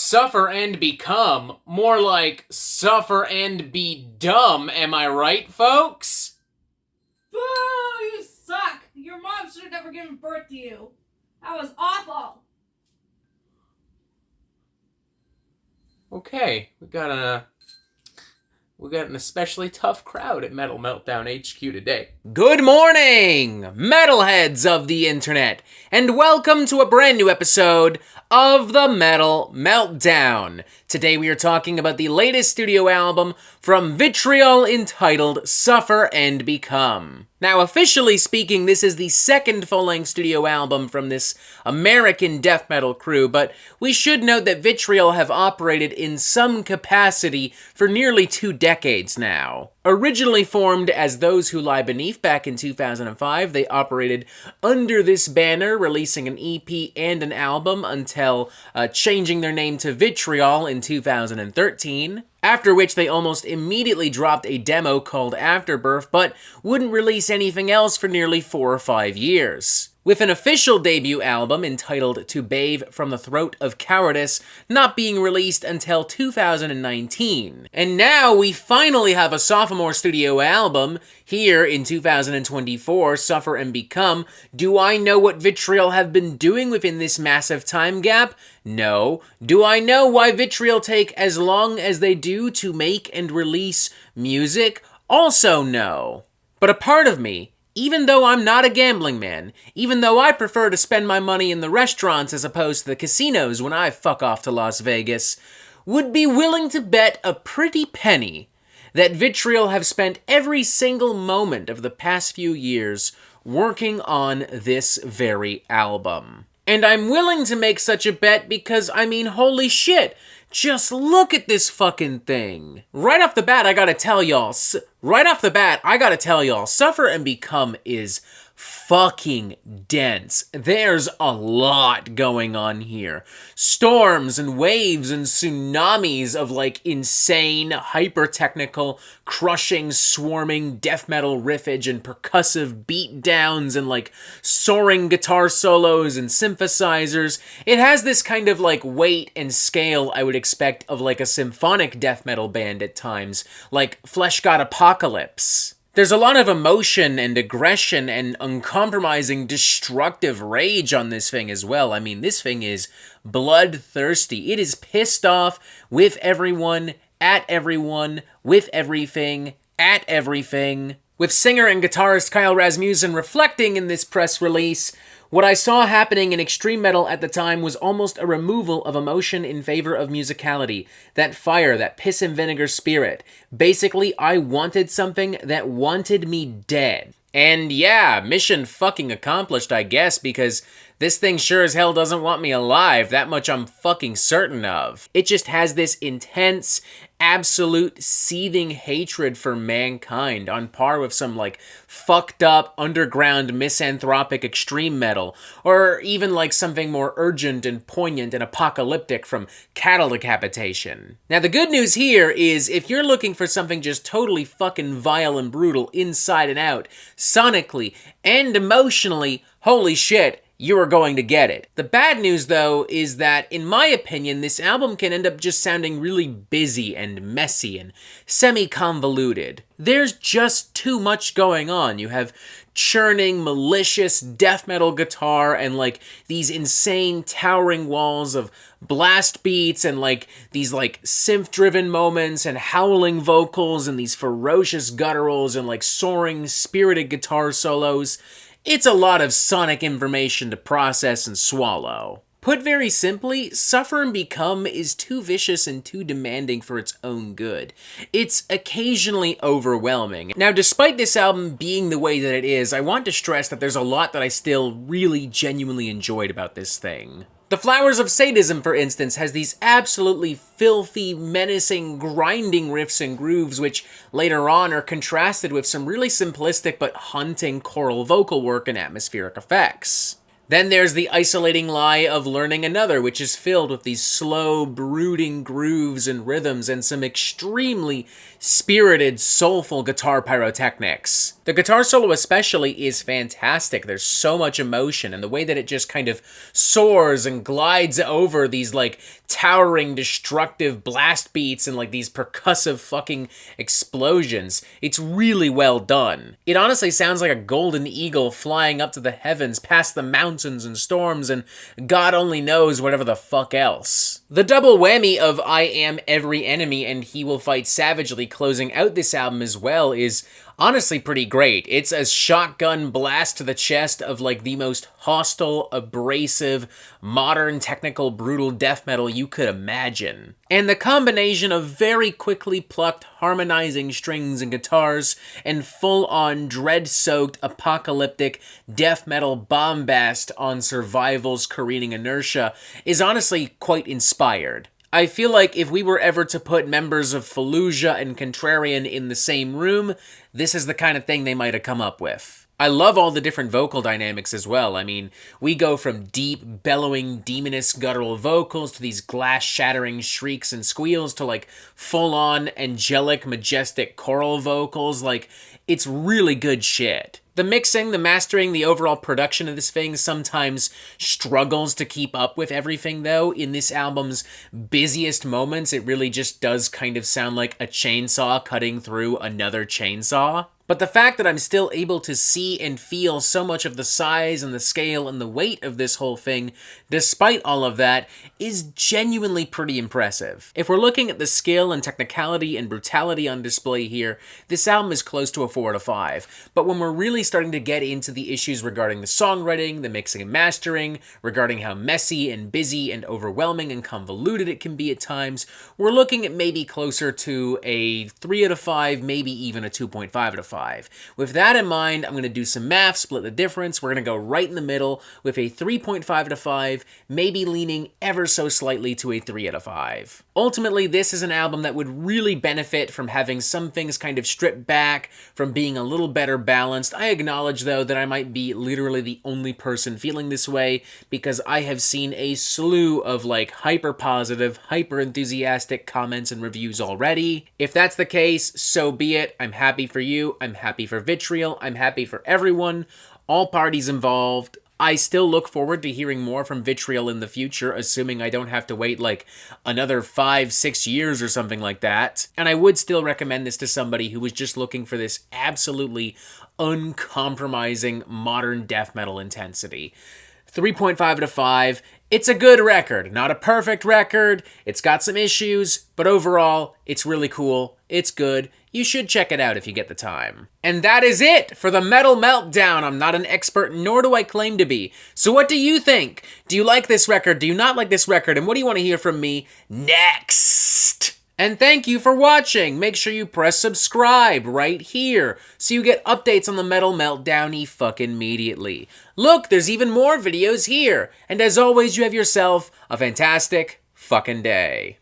suffer and become. More like suffer and be dumb, am I right, folks? Boo! You suck! Your mom should have never given birth to you. That was awful. Okay, we got an especially tough crowd at Metal Meltdown HQ today. Good morning, metalheads of the internet, and welcome to a brand new episode of the Metal Meltdown. Today we are talking about the latest studio album from Vitriol entitled Suffer and Become. Now, officially speaking, this is the second full-length studio album from this American death metal crew, but we should note that Vitriol have operated in some capacity for nearly 2 decades now. Originally formed as Those Who Lie Beneath back in 2005, they operated under this banner, releasing an EP and an album until changing their name to Vitriol in 2013. After which they almost immediately dropped a demo called Afterbirth, but wouldn't release anything else for nearly 4 or 5 years. With an official debut album entitled To Bathe from the Throat of Cowardice not being released until 2019. And now we finally have a sophomore studio album here in 2024, Suffer and Become. Do I know what Vitriol have been doing within this massive time gap? No. Do I know why Vitriol take as long as they do to make and release music? Also no. But a part of me, even though I'm not a gambling man, even though I prefer to spend my money in the restaurants as opposed to the casinos when I fuck off to Las Vegas, would be willing to bet a pretty penny that Vitriol have spent every single moment of the past few years working on this very album. And I'm willing to make such a bet because, I mean, holy shit, just look at this fucking thing. Right off the bat, I gotta tell y'all, Suffer and Become is fucking dense. There's a lot going on here. Storms and waves and tsunamis of like insane, hyper-technical, crushing, swarming death metal riffage and percussive beat downs and like soaring guitar solos and synthesizers. It has this kind of like weight and scale I would expect of like a symphonic death metal band at times, like Flesh God Apocalypse. There's a lot of emotion and aggression and uncompromising destructive rage on this thing as well. I mean, this thing is bloodthirsty. It is pissed off with everyone, at everyone, with everything, at everything. With singer and guitarist Kyle Rasmussen reflecting in this press release, what I saw happening in extreme metal at the time was almost a removal of emotion in favor of musicality. That fire, that piss and vinegar spirit. Basically, I wanted something that wanted me dead. And yeah, mission fucking accomplished, I guess, because this thing sure as hell doesn't want me alive, that much I'm fucking certain of. It just has this intense, absolute, seething hatred for mankind, on par with some, like, fucked up, underground, misanthropic extreme metal, or even like something more urgent and poignant and apocalyptic from Cattle Decapitation. Now the good news here is, if you're looking for something just totally fucking vile and brutal inside and out, sonically and emotionally, holy shit, you are going to get it. The bad news, though, is that, in my opinion, this album can end up just sounding really busy and messy and semi-convoluted. There's just too much going on. You have churning, malicious death metal guitar and, like, these insane towering walls of blast beats and, like, these, like, synth-driven moments and howling vocals and these ferocious gutturals and, like, soaring, spirited guitar solos. It's a lot of sonic information to process and swallow. Put very simply, Suffer and Become is too vicious and too demanding for its own good. It's occasionally overwhelming. Now, despite this album being the way that it is, I want to stress that there's a lot that I still really genuinely enjoyed about this thing. The Flowers of Sadism, for instance, has these absolutely filthy, menacing, grinding riffs and grooves which later on are contrasted with some really simplistic but haunting choral vocal work and atmospheric effects. Then there's the isolating lie of learning another, which is filled with these slow, brooding grooves and rhythms and some extremely spirited, soulful guitar pyrotechnics. The guitar solo especially is fantastic. There's so much emotion, and the way that it just kind of soars and glides over these like towering, destructive blast beats and like these percussive fucking explosions. It's really well done. It honestly sounds like a golden eagle flying up to the heavens past the mountains and storms and God only knows whatever the fuck else. The double whammy of I am every enemy and he will fight savagely closing out this album as well is honestly pretty great. It's a shotgun blast to the chest of like the most hostile, abrasive, modern, technical, brutal death metal you could imagine. And the combination of very quickly plucked, harmonizing strings and guitars and full-on, dread-soaked, apocalyptic death metal bombast on Survival's careening inertia is honestly quite inspired. I feel like if we were ever to put members of Fallujah and Contrarian in the same room, this is the kind of thing they might have come up with. I love all the different vocal dynamics as well. I mean, we go from deep, bellowing, demonous guttural vocals to these glass-shattering shrieks and squeals to like full-on, angelic, majestic choral vocals. Like, it's really good shit. The mixing, the mastering, the overall production of this thing sometimes struggles to keep up with everything, though. In this album's busiest moments, it really just does kind of sound like a chainsaw cutting through another chainsaw. But the fact that I'm still able to see and feel so much of the size and the scale and the weight of this whole thing, despite all of that, is genuinely pretty impressive. If we're looking at the skill and technicality and brutality on display here, this album is close to a 4 out of 5. But when we're really starting to get into the issues regarding the songwriting, the mixing and mastering, regarding how messy and busy and overwhelming and convoluted it can be at times, we're looking at maybe closer to a 3 out of 5, maybe even a 2.5 out of 5. With that in mind, I'm going to do some math, split the difference. We're going to go right in the middle with a 3.5 out of 5, maybe leaning ever so slightly to a 3 out of 5. Ultimately, this is an album that would really benefit from having some things kind of stripped back, from being a little better balanced. I acknowledge, though, that I might be literally the only person feeling this way, because I have seen a slew of, like, hyper-positive, hyper-enthusiastic comments and reviews already. If that's the case, so be it. I'm happy for you. I'm happy for Vitriol. I'm happy for everyone, all parties involved. I still look forward to hearing more from Vitriol in the future, assuming I don't have to wait like another 5-6 years or something like that. And I would still recommend this to somebody who was just looking for this absolutely uncompromising modern death metal intensity. 3.5 out of 5. It's a good record, not a perfect record. It's got some issues, but overall, it's really cool. It's good. You should check it out if you get the time. And that is it for the Metal Meltdown. I'm not an expert, nor do I claim to be. So what do you think? Do you like this record? Do you not like this record? And what do you want to hear from me next? And thank you for watching. Make sure you press subscribe right here so you get updates on the Metal Meltdown fucking immediately. Look, there's even more videos here. And as always, you have yourself a fantastic fucking day.